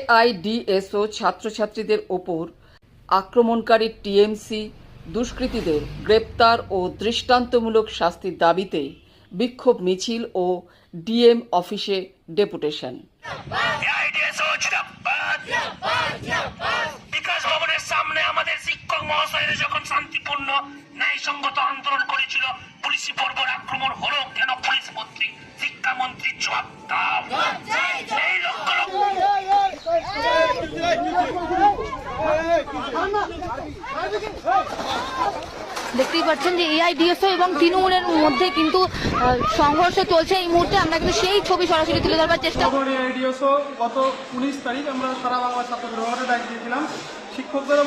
AIDSO ছাত্রছাত্রীদের ওপর আক্রমণকারী টিএমসি দুষ্কৃতীদের গ্রেপ্তার ও দৃষ্টান্তমূলক শাস্তির দাবিতে বিক্ষোভ মিছিল ও ডিএম অফিসে ডেপুটেশন। বিকাশ ভবনের সামনে আমাদের শিক্ষক মহাশয়রা যখন শান্তিপূর্ণ ন্যায়সঙ্গত আন্দোলন করেছিল, পুলিশি বর্বর আক্রমণ হলো কেন? পুলিশ মন্ত্রী, শিক্ষামন্ত্রী জবাব দাও। এই লক্ষ দেখতেই পাচ্ছেন যে এআইডিএসও এবং তৃণমূলের মধ্যে কিন্তু সংঘর্ষ চলছে এই মুহূর্তে। আমরা কিন্তু সেই ছবি সরাসরি তুলে ধরবার চেষ্টা করি। এআইডিএসও গত 19 তারিখ আমরা সারা বাংলা ছাত্র সংগঠনের ডাক দিয়েছিলাম শিক্ষকদের